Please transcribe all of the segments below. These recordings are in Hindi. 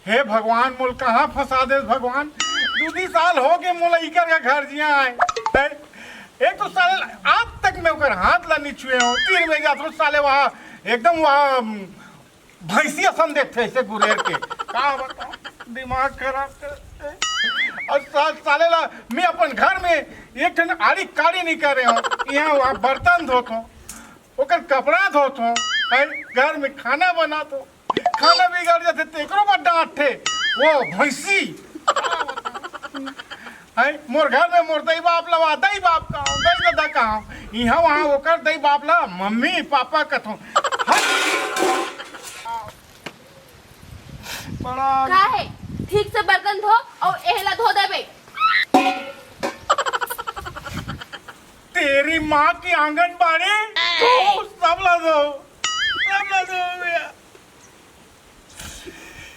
हे भगवान मोल कहाँ फंसा दे भगवान। 2 साल हो गए मोला इकर का घर जिया आए एक तो साले आज तक मैं उकर हाथ ला नहीं छुए हूँ। 3 बजे जाते साले वहाँ एकदम वहाँ भैंसिया सन देखते ऐसे गुरेर के का बताओ दिमाग खराब कर। और साले ला मैं अपन घर में एक ठन आड़ी काड़ी नहीं कर रहे हूँ। यहाँ वहाँ बर्तन धोत हूँ ओकर कपड़ा धोत हूँ घर में खाना बनात हूँ। खाना बिगड़ जाते तेकरो पर डांटे वो भैंसी है मोर घर में मोर दई बाप ला दई बाप का दई दादा कहा यहाँ वहाँ ओकर दई बाप ला मम्मी पापा कथो बड़ा का है ठीक से बर्तन धो और एहला धो देबे। तेरी माँ की आंगनबाड़ी तो सब ला दो भैया।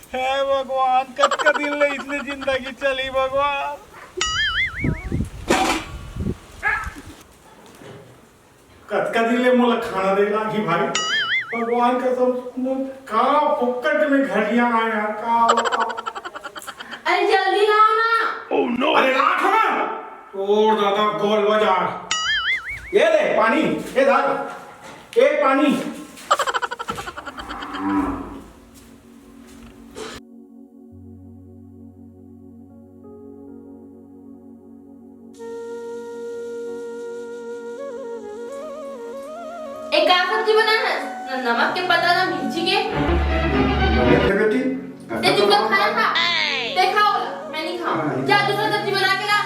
हे भगवान कब का दिन ले इतनी जिंदगी चली भगवान। कद का दिन ले मोला खाना देना कि भाई भगवान का सब का फुक्कट में घड़ियां आया का अरे जल्दी लाओ ना। ओह नो अरे लाख में और दादा गोल बाजार ये ले पानी ये धार ये पानी एक का सब्जी बनाना है ना नमक के पता ना मिर्ची के देखे बेटी ते तुम लोग खाना खा ते खाओ मैं नहीं खाऊं जा दूसरा सब्जी बना के ला।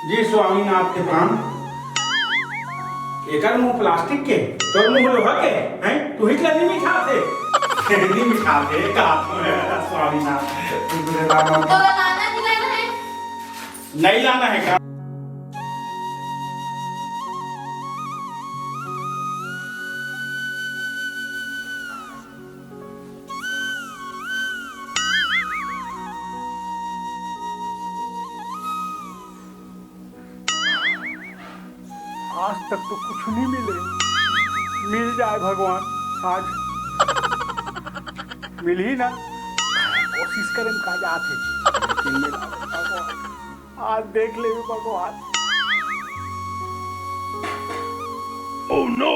जी स्वामीनाथ के प्राण एकर मुंह प्लास्टिक के तो मुंह लोहा के हैं तू हिटलर नहीं मिठा थे नहीं मिठा थे का स्वामीनाथ दूसरे नाम तो लाना नहीं लाना है नहीं लाना है का आज तक तो कुछ नहीं मिले मिल जाए भगवान आज मिल ही ना कोशिश करें का जाते भगवान आज देख ले भगवान। Oh no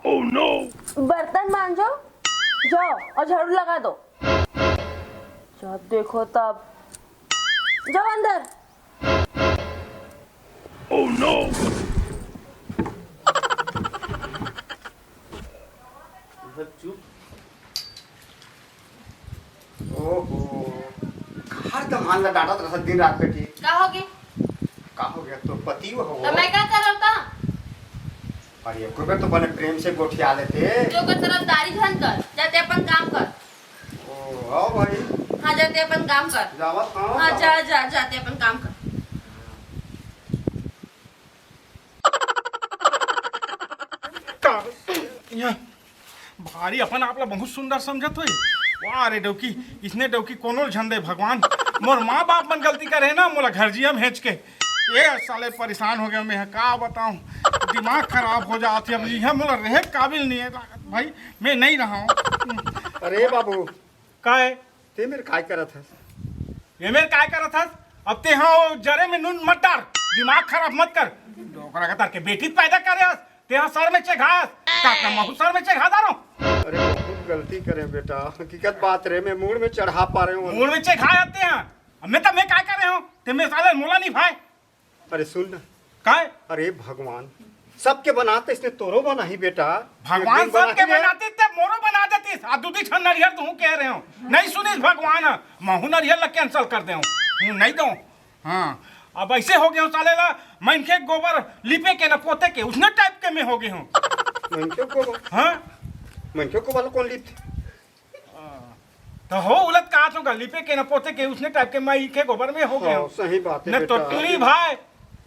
Oh no! बर्तन मांजो जाओ और झाड़ू लगा दो जब देखो तब जाओ अंदर। Oh no! ओहो हर दमान ला डाटा तरह दिन रात बेटी का हो गया तो पति हो तो मैं क्या कर रहा था अरे को तो बने प्रेम से गोठिया लेते जो को तरफदारी झन कर जाते अपन काम कर। ओ आओ भाई हाँ जाते अपन काम कर जावत हाँ जा जा जाते अपन काम कर। भारी अपन आपला बहुत सुंदर समझत होई वाह रे डौकी इसने डौकी कोनो झंडे भगवान मोर माँ बाप मन गलती करे ना मोला घर जिया भेज के ये साले परेशान हो गया मैं का बताऊं दिमाग खराब हो जाती अब यह मोला रहे काबिल नहीं है भाई मैं नहीं रहा हूँ। अरे बाबू काय ते मेरे काय करत है ये मेरे काय करत हस अब ते हाँ जरे में नून मत डार दिमाग खराब मत कर डोकरा का तार के बेटी पैदा करे हस ते हाँ सर में चेघास काका महू सर में चेघा दारो। अरे बहुत गलती करे बेटा हकीकत बात रे मैं मूड में चढ़ा पा रहे हूँ मूड में चेघा आते हैं अब मैं काय कर रहे हूँ ते मैं साले मोला नहीं भाई। अरे सुन ना काय अरे भगवान सबके बनाते इसने तोरो बना ही बेटा भगवान सबके बनाते थे मोरो बना देती आ दूधी छन नरियर तू कह रहे हो नहीं सुनिस भगवान महू नरियर ला कैंसिल कर दे नहीं दो हाँ अब ऐसे हो गए साले ला मैं के गोबर लिपे के न पोते के उसने टाइप के में हो गए हूँ हाँ मैं को वाला कौन लिप तो हो उलट कहा लिपे के न पोते के उसने टाइप के मैं के गोबर में हो गए हूँ सही बात है न तो टूरी भाई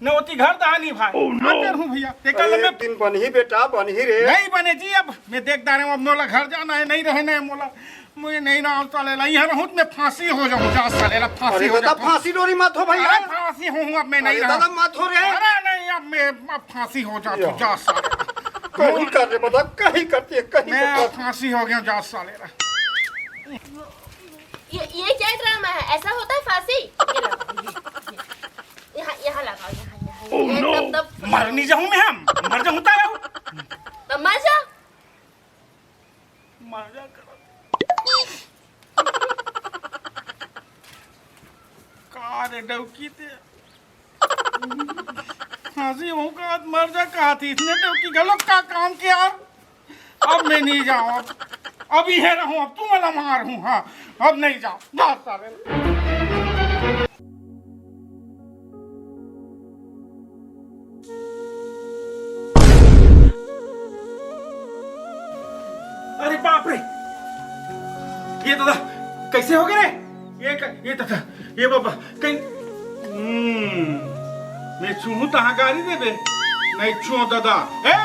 न होती घर दहानी भाई आते रहूं भैया देखा अरे, मैं एक दिन बन ही बेटा बन ही रे। नहीं बने जी अब मैं देखता रहा हूं अब मोला घर जाना है नहीं रहना है मोला मुझे नहीं ना साले ला यहाँ रहूं तो मैं फांसी हो जाऊं जा साले ला फांसी अरे हो दादा जाऊं फांसी डोरी मत हो भैया। अरे फांसी हूं अब मैं नहीं अरे रहा दादा मत हो रे। अरे नहीं अब मैं अब फांसी हो जाती या। जा साले कहीं कर रे बता कहीं करती है कहीं मैं कर। फांसी हो गया जा साले ला ये क्या ड्रामा है? ऐसा होता है फांसी? ये लगाओ, ये। यहाँ लगाओ, यहाँ तब मर नहीं जाऊं मैं हम मर जाऊं तारा तब मर जा। मर जा करो का रे डौकी ते फांसी हो का मर जा कहा थी इसने डौकी गलत का काम किया अब मैं नहीं जाऊं अब ही है रहूं अब तू मला मार हूं हाँ अब नहीं जाऊं जा साले अरे बाप रे ये दादा कैसे हो गए ये दादा ये बाबा कहीं मैं छू तहाँ गाड़ी देबे नहीं छू दादा ए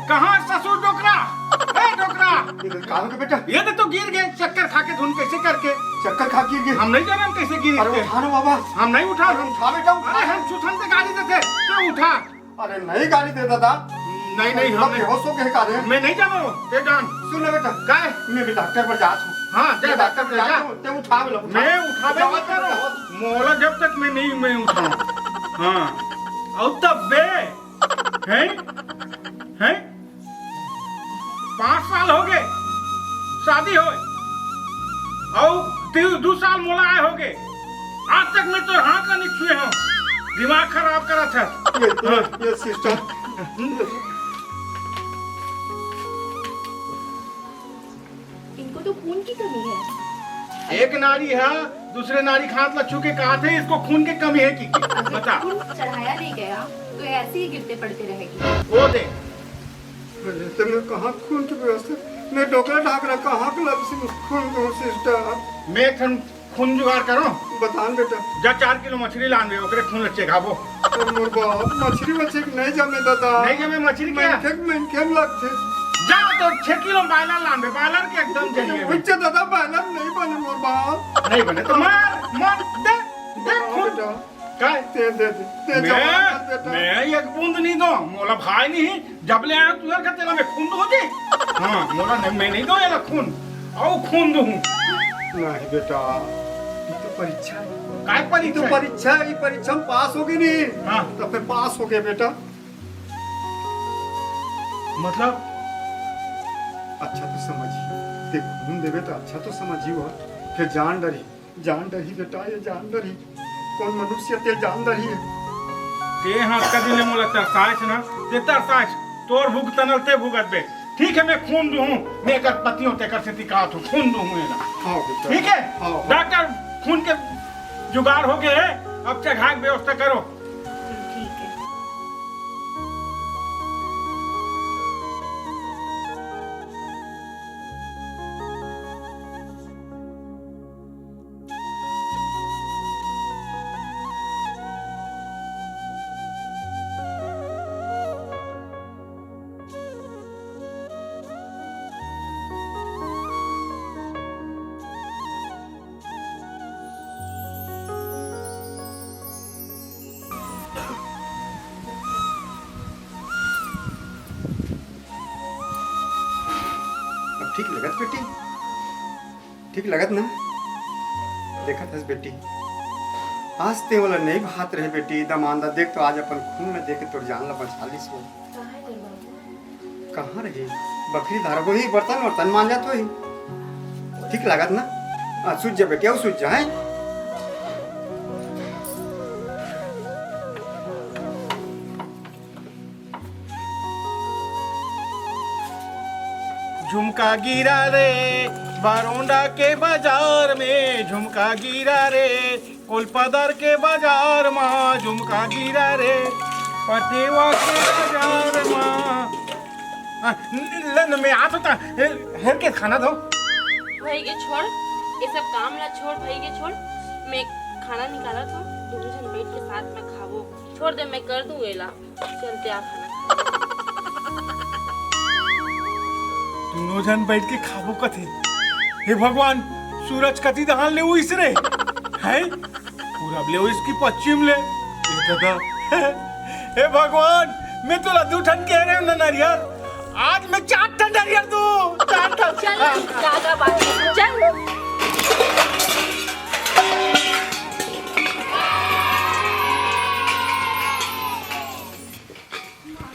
कहाँ ससुर डोकरा ए डोकरा कहाँ हो गया बेटा? ये तो गिर गए चक्कर खा के धुन कैसे करके चक्कर खा गिर गए। हम नहीं जाने हम कैसे गिर अरे गए उठा ना बाबा। हम नहीं उठा अरे उठा बेटा अरे उठा। हम सुथन से गाड़ी देते तो उठा अरे नहीं गाड़ी दे दादा। नहीं नहीं हम हम नहीं बेहोश हो गए का रे। मैं नहीं जाना ये जान सुन ले बेटा काय मैं भी डॉक्टर पर जा छू। हाँ जा डॉक्टर पे जा ते उठा लो। मैं उठावे नहीं करो मोला जब तक मैं उठाऊं हाँ और तब बे हैं 5 साल हो गए शादी हो और 2 साल मोला आए हो गए आज तक मैं तो हाथ ना नहीं छुए हूँ दिमाग खराब करा था ये सिस्टर इनको तो खून की कमी है। एक नारी है दूसरे नारी हाथ लच्छू के कहा थे इसको खून की कमी है कि बता खून चढ़ाया नहीं गया तो ऐसे ही गिरते पड़ते रहेगी। वो दे तो मैं कहाँ खून की व्यवस्था मैं डॉक्टर ढाक रहा कहाँ के लग से खून दूँ सिस्टर। मैं थन खून जुगाड़ करो बतान बेटा। जा 4 किलो मछली लान ओकरे खून लच्चे खाबो और मोर बाप मछली वछली नहीं जमे दादा। नहीं जमे मछली क्या मैं खेम लगते। जा तो 6 किलो बायलर लान बायलर के एकदम चाहिए बच्चे दादा बैनर नहीं बने मोर बाप। नहीं बने तो मार दे खून बेटा काय दे दे दे जवान बेटा। मैं एक बूंद नहीं दो मोला भाई नहीं जब ले आया तुझे का तेरा मैं खून दो जी हाँ मोला नहीं मैं नहीं दो ये खून और खून दो नहीं बेटा ये तो परीक्षा है। काय ये तो परीक्षा है। ये परीक्षा में पास हो गई नहीं। हाँ तो फिर पास हो गए बेटा। मतलब अच्छा तो समझिए ते खून देवे तो अच्छा तो समझिए वो फिर जान डरी बेटा ये जान डरी कौन मनुष्य ते जान डरी है। ते हाँ कदी ले मोला तरसाइस ना ते तरसाइस तोर भूख तनल ते भूगत बे ठीक है मैं खून दूं मैं कर पतियों ते कर से दिखात हूं खून दूं मैं हाँ बेटा ठीक है हाँ डॉक्टर खून के जुगाड़ हो गए अब चढ़ा की व्यवस्था करो ठीक है। अब ठीक लगत बेटी ठीक लगत ना देखा था बेटी आज ते वाला नहीं भात रहे बेटी दमानदा देख तो आज अपन खून में देख तोर जान ला बचालिस हो कहाँ है तेरे बाबू? कहाँ रही बकरी धार वही बर्तन वर्तन मान जात वही ठीक लागत ना सूझ जा बेटी अब सूझ जा है। झुमका गिरा रे बारोंडा के बाजार में झुमका गिरा रे कोलपदर के बाजार में झुमका गिरा रे पटेवा के बाजार में मैं आता था हेर के खाना दो भाई के छोड़ ये सब काम ला छोड़ भाई के छोड़ मैं खाना निकाला था दोनों जन बैठ के साथ में खावो। छोड़ दे, मैं कर दूं एला। चलते आ खाना। दोनों जन बैठ के खाबो कथे। हे भगवान, सूरज कति दहान ले इसरे है, पूरब ले इसकी पश्चिम ले। ये दादा हे भगवान, मैं तुला दू ठन कह रहे हूं ना नारियर, आज मैं 4 ठन नारियर दूं। 4 ठन। चल ज्यादा बात